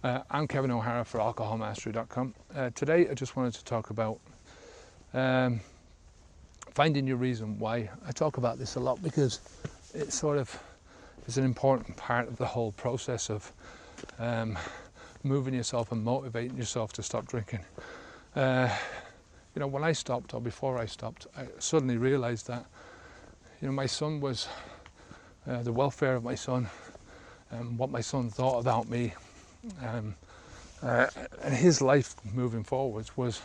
I'm Kevin O'Hara for alcoholmastery.com. Today I just wanted to talk about finding your reason why. I talk about this a lot because it sort of is an important part of the whole process of moving yourself and motivating yourself to stop drinking. When I stopped, or before I stopped, I suddenly realized that my son was the welfare of my son, what my son thought about me, and his life moving forwards was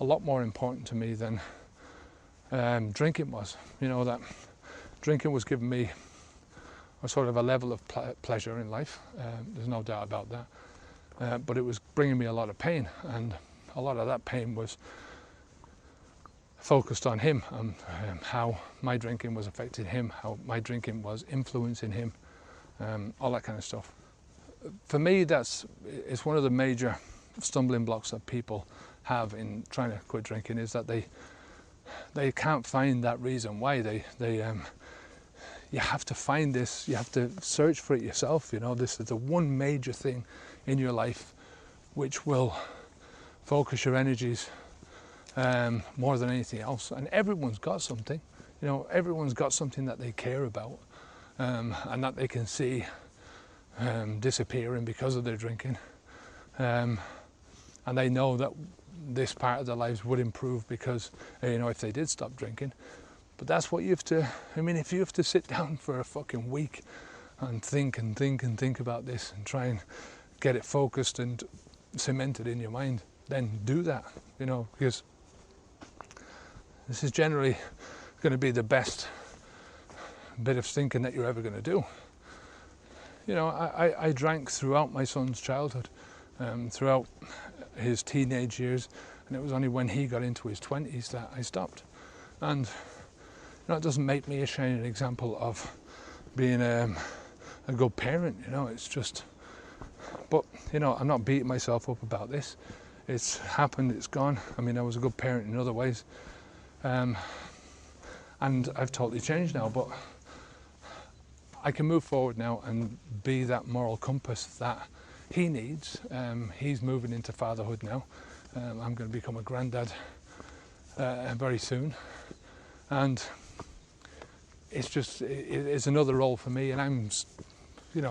a lot more important to me than drinking was. That drinking was giving me a sort of a level of pleasure in life. There's no doubt about that. But it was bringing me a lot of pain, and a lot of that pain was focused on him and how my drinking was affecting him, how my drinking was influencing him, all that kind of stuff. For me, it's one of the major stumbling blocks that people have in trying to quit drinking, is that they can't find that reason why. You have to find this, you have to search for it yourself. This is the one major thing in your life which will focus your energies more than anything else. And everyone's got something, everyone's got something that they care about, and that they can see disappearing because of their drinking, and they know that this part of their lives would improve because if they did stop drinking. But that's what you have to, if you have to sit down for a fucking week and think about this and try and get it focused and cemented in your mind, then do that, because this is generally going to be the best bit of thinking that you're ever going to do. I drank throughout my son's childhood, throughout his teenage years, and it was only when he got into his 20s that I stopped. And it doesn't make me a shining example of being a good parent, it's just, but I'm not beating myself up about this. It's happened, it's gone. I was a good parent in other ways, and I've totally changed now, but I can move forward now and be that moral compass that he needs. He's moving into fatherhood now. I'm going to become a granddad very soon, and it's another role for me, and I'm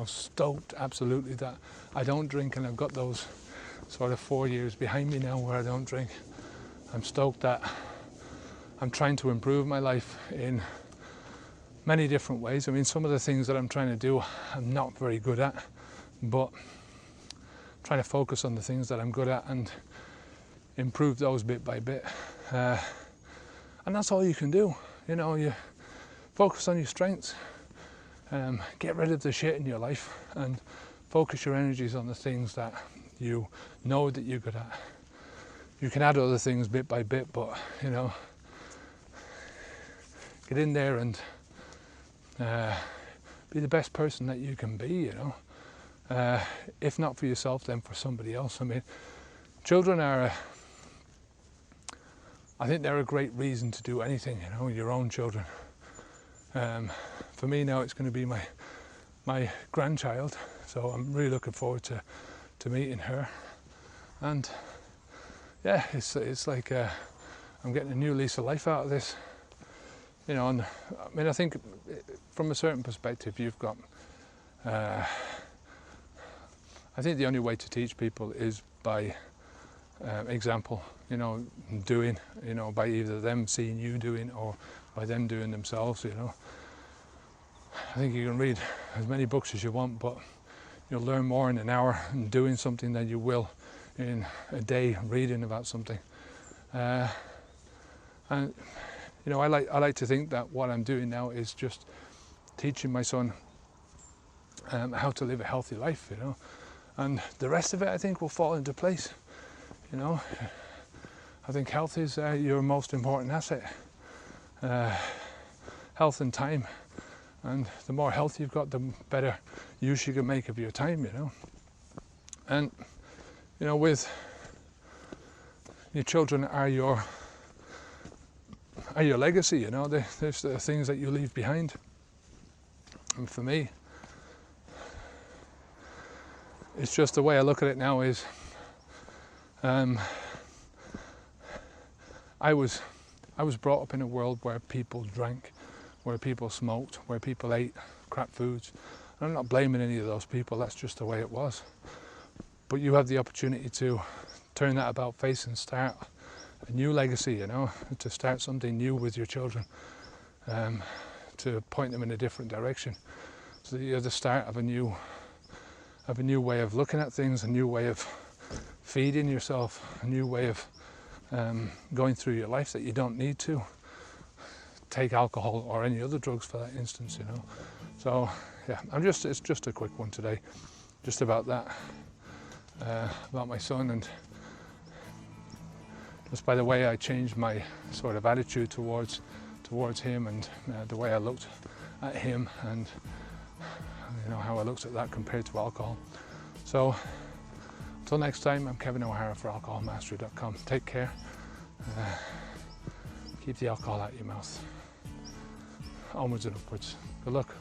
stoked absolutely that I don't drink, and I've got those sort of 4 years behind me now where I don't drink. I'm stoked that I'm trying to improve my life in many different ways. Some of the things that I'm trying to do I'm not very good at, but trying to focus on the things that I'm good at and improve those bit by bit, and that's all you can do. You focus on your strengths, get rid of the shit in your life, and focus your energies on the things that you know that you're good at. You can add other things bit by bit, but get in there and be the best person that you can be. If not for yourself, then for somebody else. Children are I think they're a great reason to do anything, your own children. For me now, it's going to be my grandchild, so I'm really looking forward to meeting her. And yeah, it's like I'm getting a new lease of life out of this. And I think from a certain perspective, you've got. I think the only way to teach people is by example. Doing. By either them seeing you doing or by them doing themselves. I think you can read as many books as you want, but you'll learn more in an hour in doing something than you will in a day reading about something. And I like to think that what I'm doing now is just teaching my son how to live a healthy life, and the rest of it I think will fall into place. I think health is your most important asset. Health and time, and the more health you've got, the better use you can make of your time. And with your children are your legacy. There's the things that you leave behind. And for me, it's just the way I look at it now is, I was brought up in a world where people drank, where people smoked, where people ate crap foods. And I'm not blaming any of those people, that's just the way it was. But you have the opportunity to turn that about face and start a new legacy, you know, to start something new with your children, to point them in a different direction. So that you're the start of a new way of looking at things, a new way of feeding yourself, a new way of going through your life, that you don't need to take alcohol or any other drugs for that instance, you know. So yeah, it's just a quick one today, just about that, about my son, and just by the way I changed my sort of attitude towards him, and the way I looked at him, and you know how I looked at that compared to alcohol. So until next time, I'm Kevin O'Hara for alcoholmastery.com. Take care. Keep the alcohol out of your mouth. Onwards and upwards. Good luck.